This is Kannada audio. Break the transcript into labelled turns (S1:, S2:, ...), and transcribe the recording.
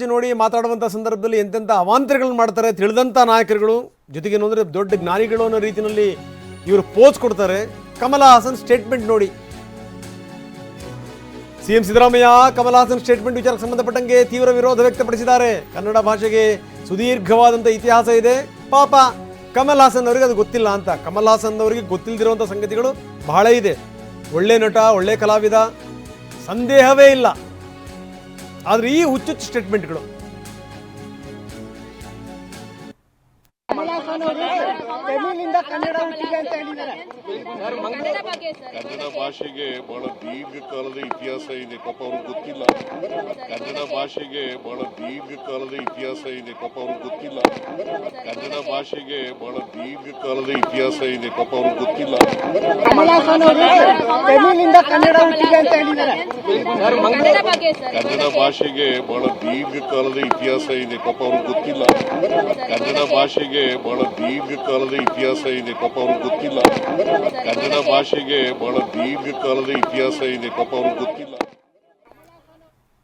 S1: ನೋಡಿ ಮಾತಾಡುವಂಥ ಸಂದರ್ಭದಲ್ಲಿ ಎಂತೆಂಥ ಅವಾಂತರಗಳನ್ನು ಮಾಡ್ತಾರೆ ತಿಳಿದಂಥ ನಾಯಕರುಗಳು, ಜೊತೆಗೆ ಏನಂದರೆ ದೊಡ್ಡ ಜ್ಞಾನಿಗಳು ಅನ್ನೋ ರೀತಿಯಲ್ಲಿ ಇವರು ಪೋಸ್ ಕೊಡ್ತಾರೆ. ಕಮಲ ಹಾಸನ್ ಸ್ಟೇಟ್ಮೆಂಟ್ ನೋಡಿ. ಸಿಎಂ ಸಿದ್ದರಾಮಯ್ಯ ಕಮಲ ಹಾಸನ್ ಸ್ಟೇಟ್ಮೆಂಟ್ ವಿಚಾರಕ್ಕೆ ಸಂಬಂಧಪಟ್ಟಂಗೆ ತೀವ್ರ ವಿರೋಧ ವ್ಯಕ್ತಪಡಿಸಿದ್ದಾರೆ. ಕನ್ನಡ ಭಾಷೆಗೆ ಸುದೀರ್ಘವಾದಂಥ ಇತಿಹಾಸ ಇದೆ. ಪಾಪ ಕಮಲ್ ಹಾಸನ್ ಅವರಿಗೆ ಅದು ಗೊತ್ತಿಲ್ಲ ಅಂತ. ಕಮಲ್ ಹಾಸನ್ ಅವರಿಗೆ ಗೊತ್ತಿಲ್ಲದಿರುವಂಥ ಸಂಗತಿಗಳು ಬಹಳ ಇದೆ. ಒಳ್ಳೆ ನಟ, ಒಳ್ಳೆ ಕಲಾವಿದ, ಸಂದೇಹವೇ ಇಲ್ಲ. ಆದರೆ ಈ ಹುಚ್ಚುಚ್ಚು ಸ್ಟೇಟ್ಮೆಂಟ್ಗಳು
S2: ಕನ್ನಡ ಭಾಷೆಗೆ ಬಹಳ ದೀರ್ಘಕಾಲದ ಇತಿಹಾಸ ಇದೆ, ಪಾಪ ಅವ್ರಿಗೆ ಗೊತ್ತಿಲ್ಲ. ಕನ್ನಡ ಭಾಷೆಗೆ ಬಹಳ ದೀರ್ಘಕಾಲದ ಇತಿಹಾಸ ಇದೆ, ಪಾಪ ಅವ್ರಿಗೆ ಗೊತ್ತಿಲ್ಲ. ಕನ್ನಡ ಭಾಷೆಗೆ ಬಹಳ ದೀರ್ಘಕಾಲದ ಇತಿಹಾಸ ಇದೆ, ಪಾಪ ಅವ್ರಿಗೆ ಗೊತ್ತಿಲ್ಲ. ಕನ್ನಡ ಭಾಷೆಗೆ ಬಹಳ ದೀರ್ಘಕಾಲದ ಇತಿಹಾಸ ಇದೆ, ಪಾಪ ಅವ್ರಿಗೆ ಗೊತ್ತಿಲ್ಲ. ಕನ್ನಡ ಭಾಷೆಗೆ ಬಹಳ ದೀರ್ಘಕಾಲದ ಇತಿಹಾಸ ಇದೆ, ಪಾಪ ಅವ್ರಿಗೆ ಗೊತ್ತಿಲ್ಲ. ಕನ್ನಡ ಭಾಷೆಗೆ ಬಹಳ ದೀರ್ಘಕಾಲದ ಇತಿಹಾಸ ಇದೆ, ಪಾಪ ಅವ್ರಿಗೆ ಗೊತ್ತಿಲ್ಲ.